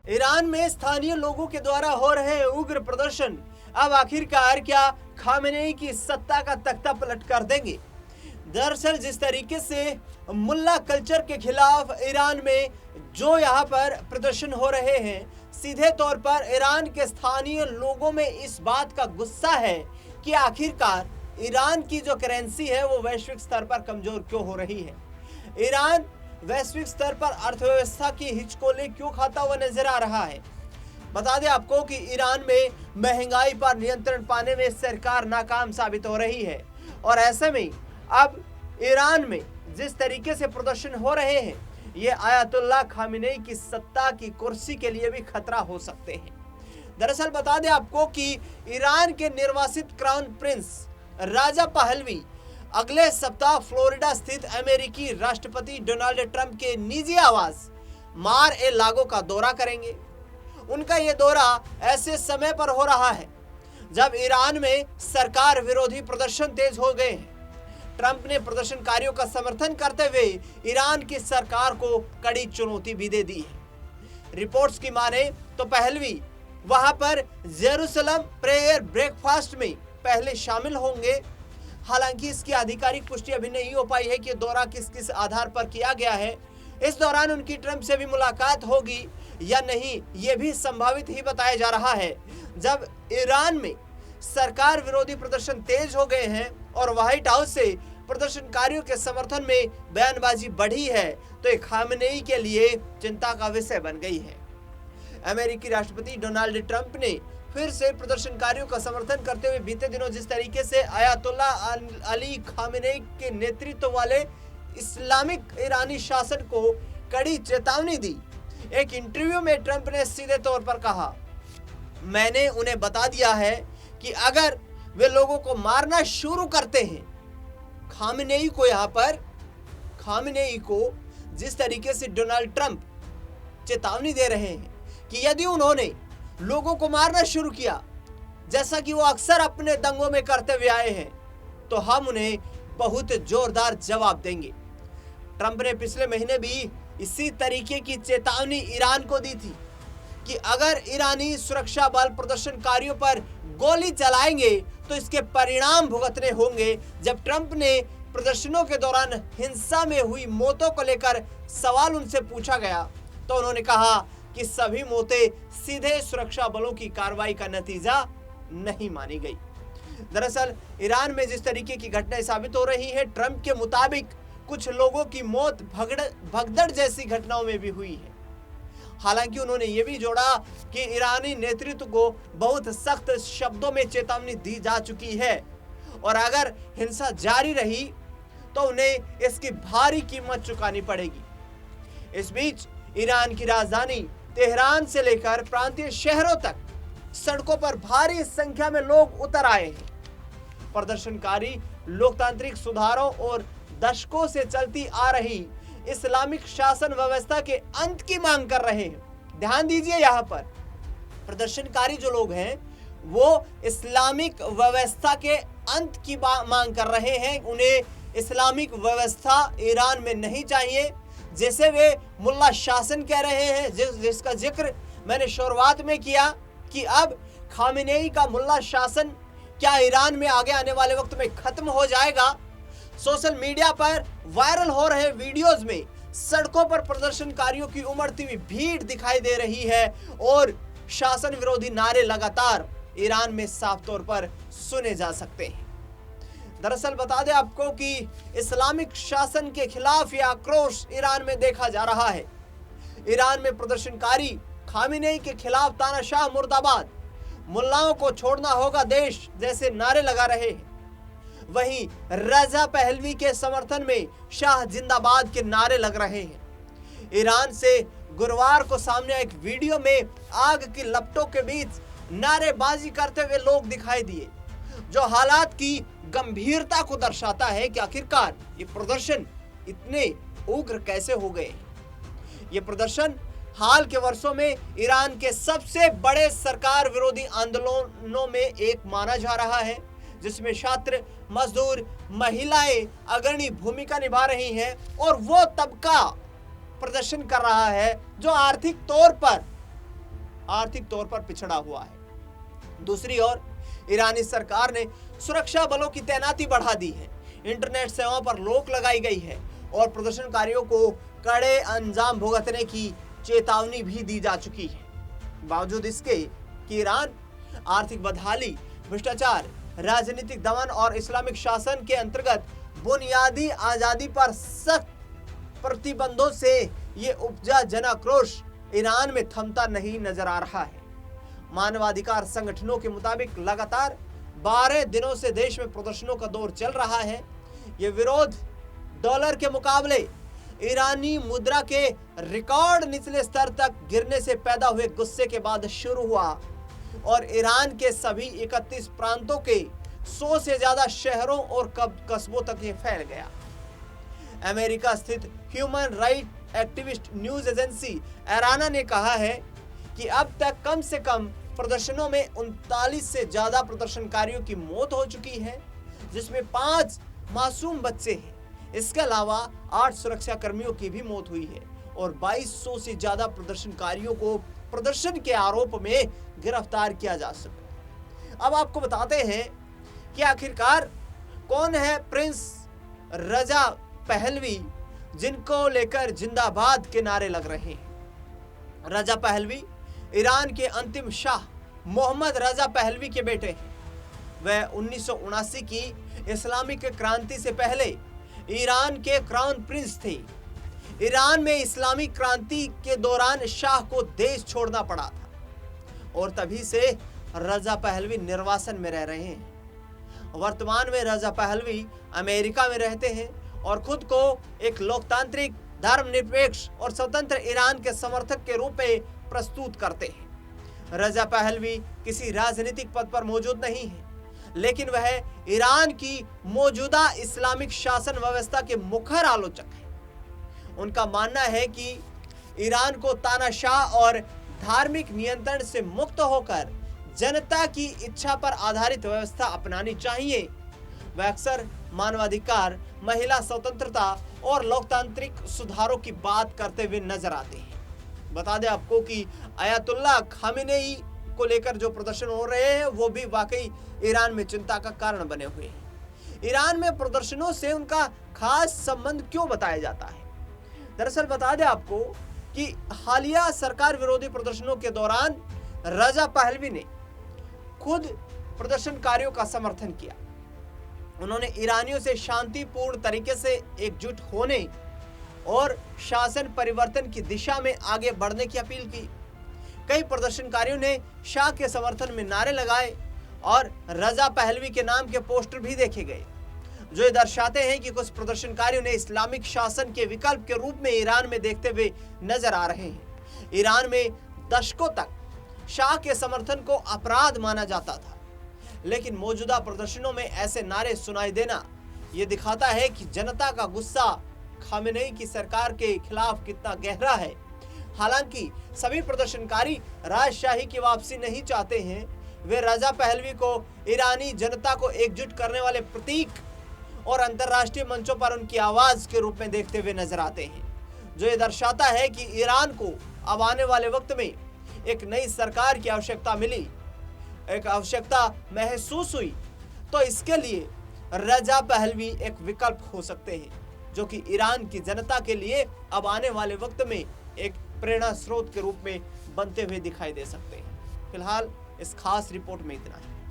Iran में स्थानीय लोगों के द्वारा हो रहे उग्र प्रदर्शन अब आखिरकार क्या खामेनेई की सत्ता का तख्ता पलट कर देंगे? दरअसल जिस तरीके से मुल्ला कल्चर के खिलाफ ईरान में जो यहाँ पर प्रदर्शन हो रहे हैं, सीधे तौर पर ईरान के स्थानीय लोगों में इस बात का गुस्सा है कि आखिरकार ईरान की जो करेंसी है वो वैश्विक स्तर पर कमजोर क्यों हो रही है। ईरान वैश्विक स्तर पर अर्थव्यवस्था की हिचकोले क्यों खाता हुआ नजर आ रहा है। बता दें आपको कि ईरान में महंगाई पर नियंत्रण पाने में सरकार नाकाम साबित हो रही है और ऐसे में अब ईरान में जिस तरीके से प्रदर्शन हो रहे हैं, ये आयतुल्लाह खामेनेई की सत्ता की कुर्सी के लिए भी खतरा हो सकते हैं। दरअसल बता दें आपको कि ईरान के निर्वासित क्राउन प्रिंस राजा पहलवी अगले सप्ताह फ्लोरिडा स्थित अमेरिकी राष्ट्रपति डोनाल्ड ट्रंप के निजी आवास मार ए लागो का दौरा करेंगे। उनका यह दौरा ऐसे समय पर हो रहा है जब ईरान में सरकार विरोधी प्रदर्शन तेज हो गए हैं। ट्रंप ने प्रदर्शनकारियों का समर्थन करते हुए ईरान की सरकार को कड़ी चुनौती भी दे दी है। रिपोर्ट्स की माने तो पहलवी वहां पर जेरूसलम प्रेयर ब्रेकफास्ट में पहले शामिल होंगे। हालांकि इसकी आधिकारिक पुष्टि अभी नहीं हो पाई है कि दौरा किस किस आधार पर किया गया है। इस दौरान उनकी ट्रंप से भी मुलाकात होगी या नहीं, यह भी संभावित ही बताया जा रहा है। जब ईरान में सरकार विरोधी प्रदर्शन तेज हो गए हैं और व्हाइट हाउस से प्रदर्शनकारियों के समर्थन में बयानबाजी बढ़ी है, तो ये खामेनेई के लिए चिंता का विषय बन गई है। अमेरिकी राष्ट्रपति डोनाल्ड ट्रंप ने फिर से प्रदर्शनकारियों का समर्थन करते हुए बीते दिनों जिस तरीके से आयतुल्लाह अली खामेनेई के नेतृत्व वाले इस्लामिक ईरानी शासन को कड़ी चेतावनी दी। एक इंटरव्यू में ट्रंप ने सीधे तौर पर कहा, मैंने उन्हें बता दिया है कि अगर वे लोगों को मारना शुरू करते हैं, खामेनेई को जिस तरीके से डोनाल्ड ट्रंप चेतावनी दे रहे हैं कि यदि उन्होंने लोगों को मारना शुरू किया जैसा कि वो अक्सर अपने दंगों में करते हुए आए हैं, तो हम उन्हें बहुत जोरदार जवाब देंगे। ट्रंप ने पिछले महीने भी इसी तरीके की चेतावनी ईरान को दी थी कि अगर ईरानी सुरक्षा बल प्रदर्शनकारियों पर गोली चलाएंगे तो इसके परिणाम भुगतने होंगे। जब ट्रंप ने प्रदर्शनों के दौरान हिंसा में हुई मौतों को लेकर सवाल उनसे पूछा गया तो उन्होंने कहा कि सभी मौतें सीधे सुरक्षा बलों की कार्रवाई का नतीजा नहीं मानी गई। दरअसल ईरान में जिस तरीके की घटनाएं साबित हो रही है, ट्रंप के मुताबिक कुछ लोगों की मौत भगदड़ जैसी घटनाओं में भी हुई है। हालांकि उन्होंने ये भी जोड़ा कि ईरानी नेतृत्व को बहुत सख्त शब्दों में चेतावनी दी जा चुकी है और अगर हिंसा जारी रही तो उन्हें इसकी भारी कीमत चुकानी पड़ेगी। इस बीच ईरान की राजधानी तेहरान से लेकर प्रांतीय शहरों तक सड़कों पर भारी संख्या में लोग उतर आए हैं। प्रदर्शनकारी लोकतांत्रिक सुधारों और दशकों से चलती आ रही इस्लामिक शासन व्यवस्था के अंत की मांग कर रहे हैं। ध्यान दीजिए, यहाँ पर प्रदर्शनकारी जो लोग हैं वो इस्लामिक व्यवस्था के अंत की मांग कर रहे हैं। उन्हें इस्लामिक व्यवस्था ईरान में नहीं चाहिए, जैसे वे मुल्ला शासन कह रहे हैं, जिसका जिक्र मैंने शुरुआत में किया कि अब खामेनेई का मुल्ला शासन क्या ईरान में आगे आने वाले वक्त में खत्म हो जाएगा। सोशल मीडिया पर वायरल हो रहे वीडियोस में सड़कों पर प्रदर्शनकारियों की उमड़ती हुई भीड़ दिखाई दे रही है और शासन विरोधी नारे लगातार ईरान में साफ तौर पर सुने जा सकते हैं। दरअसल बता दें आपको कि इस्लामिक शासन के खिलाफ यह आक्रोश ईरान में देखा जा रहा है। ईरान में प्रदर्शनकारी खामेनेई के खिलाफ तानाशाह मुर्दाबाद, मुल्लाओं को छोड़ना होगा देश जैसे नारे लगा रहे हैं। वहीं रजा पहलवी के समर्थन में शाह जिंदाबाद के नारे लग रहे हैं। ईरान से गुरुवार को सामने एक वीडियो में आग की लपटों के बीच नारेबाजी करते हुए लोग दिखाई दिए, जो हालात की गंभीरता को दर्शाता है कि आखिरकार ये प्रदर्शन इतने उग्र कैसे हो गए। ये प्रदर्शन हाल के वर्षों में ईरान के सबसे बड़े सरकार विरोधी आंदोलनों में एक माना जा रहा है, जिसमें छात्र, मजदूर, महिलाएं अग्रणी भूमिका निभा रही हैं और वो तबका प्रदर्शन कर रहा है जो आर्थिक तौर पर आर्थिक तौर पर पिछड़ा हुआ है। दूसरी ओर ईरानी सरकार ने सुरक्षा बलों की तैनाती बढ़ा दी है, इंटरनेट सेवाओं पर रोक लगाई गई है और प्रदर्शनकारियों को कड़े अंजाम भुगतने की चेतावनी भी दी जा चुकी है। बावजूद इसके कि ईरान आर्थिक बदहाली, भ्रष्टाचार, राजनीतिक दमन और इस्लामिक शासन के अंतर्गत बुनियादी आजादी पर सख्त प्रतिबंधों से ये उपजा जनाक्रोश ईरान में थमता नहीं नजर आ रहा है। मानवाधिकार संगठनों के मुताबिक लगातार 12 दिनों से देश में प्रदर्शनों का दौर चल रहा है। ये विरोध डॉलर के मुकाबले ईरानी मुद्रा के रिकॉर्ड निचले स्तर तक गिरने से पैदा हुए गुस्से के बाद शुरू हुआ और ईरान के सभी 31 प्रांतों के 100 से ज्यादा शहरों और कस्बों तक ये फैल गया। अमेरिका स्थित human right activist news agency HRANA ने कहा है कि अब तक कम से कम प्रदर्शनों में 39 से ज्यादा प्रदर्शनकारियों की मौत हो चुकी है, जिसमें 5 मासूम बच्चे हैं। इसके अलावा 8 सुरक्षा कर्मियों की भी मौत हुई है और 2200 से ज्यादा प्रदर्शनकारियों को प्रदर्शन के आरोप में गिरफ्तार किया जा सका। अब आपको बताते हैं कि आखिरकार कौन है प्रिंस रजा पहलवी, जिनको लेकर जिंदाबाद के नारे लग रहे हैं। रजा पहलवी ईरान के अंतिम शाह मोहम्मद रजा पहलवी के बेटे हैं। वह 1979 की इस्लामिक क्रांति से पहले ईरान के क्राउन प्रिंस थे। ईरान में इस्लामिक क्रांति के दौरान शाह को देश छोड़ना पड़ा था और तभी से रजा पहलवी निर्वासन में रह रहे हैं। वर्तमान में रजा पहलवी अमेरिका में रहते हैं और खुद को एक लोकतांत्रिक, धर्मनिरपेक्ष और स्वतंत्र ईरान के समर्थक के रूप में प्रस्तुत करते हैं। रजा पहलवी किसी राजनीतिक पद पर मौजूद नहीं है, लेकिन वह ईरान की मौजूदा इस्लामिक शासन व्यवस्था के मुखर आलोचक हैं। उनका मानना है कि ईरान को तानाशाह और धार्मिक नियंत्रण से मुक्त होकर जनता की इच्छा पर आधारित व्यवस्था अपनानी चाहिए। वह अक्सर मानवाधिकार, महिला स्वतंत्रता और लोकतांत्रिक सुधारों की बात करते हुए नजर आते हैं। बता दें आपको कि अयातुल्लाह खामेनेई को लेकर जो प्रदर्शन हो रहे हैं वो भी वाकई ईरान में चिंता का कारण बने हुए हैं। ईरान में प्रदर्शनों से उनका खास संबंध क्यों बताया जाता है? दरअसल बता दें आपको कि हालिया सरकार विरोधी प्रदर्शनों के दौरान रजा पहलवी ने खुद प्रदर्शनकारियों का समर्थन किया। उन्होंने ईरानियों से शांतिपूर्ण तरीके से एकजुट होने और शासन परिवर्तन की दिशा में आगे बढ़ने की अपील की। कई प्रदर्शनकारियों ने शाह के समर्थन में नारे लगाए और रजा पहलवी के नाम के पोस्टर भी देखे गए, जो ये दर्शाते हैं कि कुछ प्रदर्शनकारियों ने इस्लामिक शासन के विकल्प के रूप में ईरान में देखते हुए नजर आ रहे हैं। ईरान में दशकों तक शाह के समर्थन को अपराध माना जाता था, लेकिन मौजूदा प्रदर्शनों में ऐसे नारे सुनाई देना ये दिखाता है कि जनता का गुस्सा खामेनेई की सरकार के खिलाफ कितना गहरा है। हालांकि सभी प्रदर्शनकारी राजशाही की वापसी नहीं चाहते हैं। वे रजा पहलवी को ईरानी जनता को एकजुट करने वाले प्रतीक और अंतर्राष्ट्रीय मंचों पर उनकी आवाज के रूप में देखते हुए नजर आते हैं, जो ये दर्शाता है कि ईरान को अब आने वाले वक्त में एक नई सरकार की आवश्यकता मिली, एक आवश्यकता महसूस हुई, तो इसके लिए रजा पहलवी एक विकल्प हो सकते हैं, जो कि ईरान की जनता के लिए अब आने वाले वक्त में एक प्रेरणा स्रोत के रूप में बनते हुए दिखाई दे सकते हैं। फिलहाल इस खास रिपोर्ट में इतना ही।